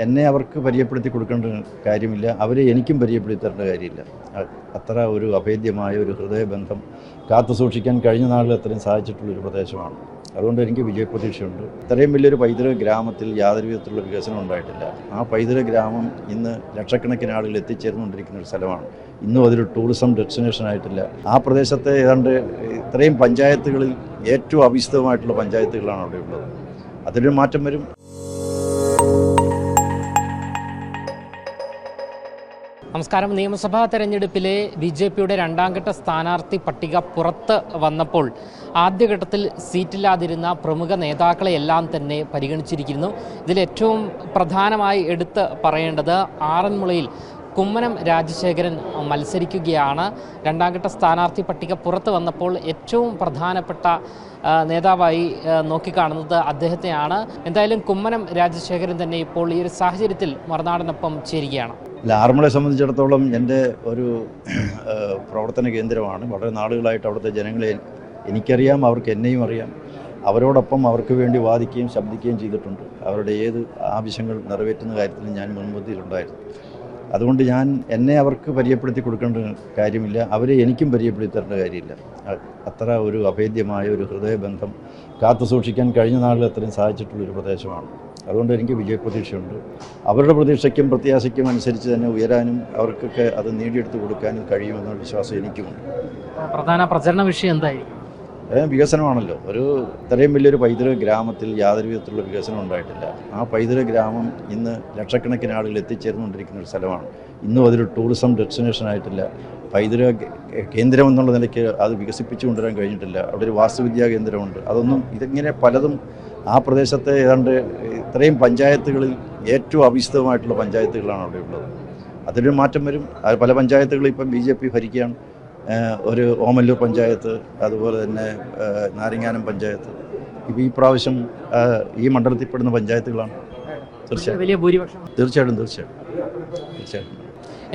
എന്നെ അവർക്ക് പരിചയപ്പെടുത്തി കൊടുക്കേണ്ട കാര്യമില്ല, അവരെ എനിക്കും പരിചയപ്പെടുത്തി തരേണ്ട കാര്യമില്ല. അത്ര ഒരു അഭേദ്യമായ ഒരു ഹൃദയബന്ധം കാത്തു സൂക്ഷിക്കാൻ കഴിഞ്ഞ നാളിൽ അത്രയും സാധിച്ചിട്ടുള്ളൊരു പ്രദേശമാണ്. അതുകൊണ്ട് എനിക്ക് വിജയപ്രതീക്ഷയുണ്ട്. ഇത്രയും വലിയൊരു പൈതൃക ഗ്രാമത്തിൽ യാതൊരു വിധത്തിലുള്ള വികസനം ഉണ്ടായിട്ടില്ല. ആ പൈതൃക ഗ്രാമം ഇന്ന് ലക്ഷക്കണക്കിന് ആളുകൾ എത്തിച്ചേർന്നുകൊണ്ടിരിക്കുന്ന ഒരു സ്ഥലമാണ്. ഇന്നും അതൊരു ടൂറിസം ഡെസ്റ്റിനേഷൻ ആയിട്ടില്ല. ആ പ്രദേശത്തെ ഏതാണ്ട് ഇത്രയും പഞ്ചായത്തുകളിൽ ഏറ്റവും അവിശുദ്ധമായിട്ടുള്ള പഞ്ചായത്തുകളാണ് അവിടെ ഉള്ളത്. അതിലൊരു മാറ്റം വരും. നമസ്കാരം. നിയമസഭാ തെരഞ്ഞെടുപ്പിലെ BJPയുടെ രണ്ടാം ഘട്ട സ്ഥാനാർത്ഥി പട്ടിക പുറത്ത് വന്നപ്പോൾ ആദ്യഘട്ടത്തിൽ സീറ്റില്ലാതിരുന്ന പ്രമുഖ നേതാക്കളെയെല്ലാം തന്നെ പരിഗണിച്ചിരിക്കുന്നു. ഇതിലേറ്റവും പ്രധാനമായി എടുത്ത് പറയേണ്ടത് ആറന്മുളയിൽ കുമ്മനം രാജശേഖരൻ മത്സരിക്കുകയാണ്. രണ്ടാം ഘട്ട സ്ഥാനാർത്ഥി പട്ടിക പുറത്ത് വന്നപ്പോൾ ഏറ്റവും പ്രധാനപ്പെട്ട നേതാവായി നോക്കിക്കാണുന്നത് അദ്ദേഹത്തെയാണ്. എന്തായാലും കുമ്മനം രാജശേഖരൻ തന്നെ ഇപ്പോൾ ഈ ഒരു സാഹചര്യത്തിൽ മറുനാടനൊപ്പം ചേരുകയാണ്. ആറന്മുളയെ സംബന്ധിച്ചിടത്തോളം എൻ്റെ ഒരു പ്രവർത്തന കേന്ദ്രമാണ്. വളരെ നാളുകളായിട്ട് അവിടുത്തെ ജനങ്ങളെ എനിക്കറിയാം, അവർക്ക് എന്നെയും അറിയാം. അവരോടൊപ്പം അവർക്ക് വേണ്ടി വാദിക്കുകയും ശബ്ദിക്കുകയും ചെയ്തിട്ടുണ്ട്. അവരുടെ ഏത് ആവശ്യങ്ങൾ നിറവേറ്റുന്ന കാര്യത്തിലും ഞാൻ മുൻപന്തിയിലുണ്ടായിരുന്നു. അതുകൊണ്ട് എന്നെ അവർക്ക് പരിചയപ്പെടുത്തി കൊടുക്കേണ്ട കാര്യമില്ല, അവരെ എനിക്കും പരിചയപ്പെടുത്തി തരേണ്ട കാര്യമില്ല. അത്ര ഒരു അഭേദ്യമായ ഒരു ഹൃദയബന്ധം കാത്തു സൂക്ഷിക്കാൻ കഴിഞ്ഞ നാളിൽ അത്രയും സാധിച്ചിട്ടുള്ളൊരു പ്രദേശമാണ്. അതുകൊണ്ട് എനിക്ക് വിജയപ്രതീക്ഷയുണ്ട്. അവരുടെ പ്രതീക്ഷയ്ക്കും പ്രത്യാശയ്ക്കും അനുസരിച്ച് തന്നെ ഉയരാനും അവർക്കൊക്കെ അത് നേടിയെടുത്ത് കൊടുക്കാനും കഴിയുമെന്ന വിശ്വാസം എനിക്കുമുണ്ട്. പ്രധാന പ്രചരണ വിഷയം എന്തായിരിക്കും? വികസനമാണല്ലോ. ഇത്രയും വലിയൊരു പൈതൃക ഗ്രാമത്തിൽ യാതൊരു വിധത്തിലുള്ള വികസനം ഉണ്ടായിട്ടില്ല. ആ പൈതൃക ഗ്രാമം ഇന്ന് ലക്ഷക്കണക്കിന് ആളുകൾ എത്തിച്ചേർന്നുകൊണ്ടിരിക്കുന്ന ഒരു സ്ഥലമാണ്. ഇന്നും അതൊരു ടൂറിസം ഡെസ്റ്റിനേഷൻ ആയിട്ടില്ല. പൈതൃക കേന്ദ്രം എന്നുള്ള നിലയ്ക്ക് അത് വികസിപ്പിച്ചു കൊണ്ടുവരാൻ കഴിഞ്ഞിട്ടില്ല. അവിടെ ഒരു വാസ്തുവിദ്യാ കേന്ദ്രമുണ്ട്. ഇതിങ്ങനെ പലതും ആ പ്രദേശത്തെ ഏതാണ്ട് ഇത്രയും പഞ്ചായത്തുകളിൽ ഏറ്റവും അവിശുദ്ധമായിട്ടുള്ള പഞ്ചായത്തുകളാണ് അവിടെ ഉള്ളത്. അതിലൊരു മാറ്റം വരും. പല പഞ്ചായത്തുകളും ഇപ്പം BJP ഭരിക്കുകയാണ്. ഒരു ഓമല്ലൂർ പഞ്ചായത്ത്, അതുപോലെ തന്നെ നാരങ്ങാനം പഞ്ചായത്ത്, ഇപ്പോൾ ഈ പ്രാവശ്യം ഈ മണ്ഡലത്തിൽപ്പെടുന്ന പഞ്ചായത്തുകളാണ്. തീർച്ചയായിട്ടും.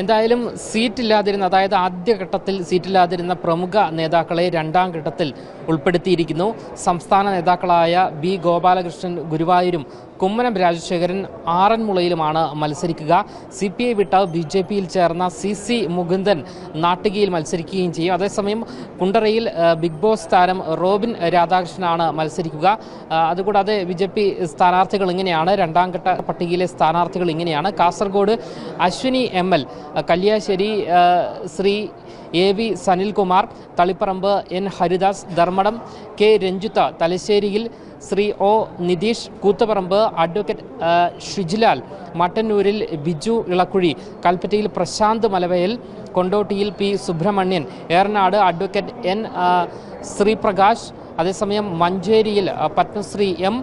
എന്തായാലും സീറ്റില്ലാതിരുന്ന, അതായത് ആദ്യഘട്ടത്തിൽ സീറ്റില്ലാതിരുന്ന പ്രമുഖ നേതാക്കളെ രണ്ടാം ഘട്ടത്തിൽ ഉൾപ്പെടുത്തിയിരിക്കുന്നു. സംസ്ഥാന നേതാക്കളായ B. ഗോപാലകൃഷ്ണൻ ഗുരുവായൂരും കുമ്മനം രാജശേഖരൻ ആറന്മുളയിലുമാണ് മത്സരിക്കുക. CPI വിട്ട് BJPയിൽ ചേർന്ന CC മുകുന്ദൻ നാട്ടികയിൽ മത്സരിക്കുകയും ചെയ്യും. അതേസമയം കുണ്ടറയിൽ ബിഗ് ബോസ് താരം റോബിൻ രാധാകൃഷ്ണനാണ് മത്സരിക്കുക. അതുകൂടാതെ BJP സ്ഥാനാർത്ഥികൾ ഇങ്ങനെയാണ്, രണ്ടാം ഘട്ട പട്ടികയിലെ സ്ഥാനാർത്ഥികൾ ഇങ്ങനെയാണ്. Kasaragod Ashwini ML, Kalliasseri Shri AV Sanilkumar, Taliparamba N. Haridas, Dharmadam K. Ranjith, തലശ്ശേരിയിൽ ശ്രീ O. നിതീഷ്, കൂത്തുപറമ്പ് അഡ്വക്കേറ്റ് ഷിജിലാൽ, മട്ടന്നൂരിൽ ബിജു ഇളക്കുഴി, കൽപ്പറ്റയിൽ പ്രശാന്ത് മലവയൽ, കൊണ്ടോട്ടിയിൽ P. Subrahmanian, Eranad advocate N. Sreeprakash, അതേസമയം മഞ്ചേരിയിൽ Padmashree M.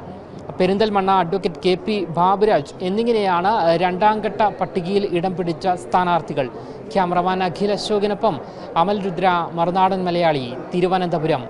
Perinthalmanna advocate KP Baburaj എന്നിങ്ങനെയാണ് രണ്ടാം ഘട്ട പട്ടികയിൽ ഇടം പിടിച്ച സ്ഥാനാർത്ഥികൾ. ക്യാമറമാൻ അഖിൽ അശോകിനൊപ്പം അമൽ രുദ്ര, മറുനാടൻ മലയാളി, തിരുവനന്തപുരം.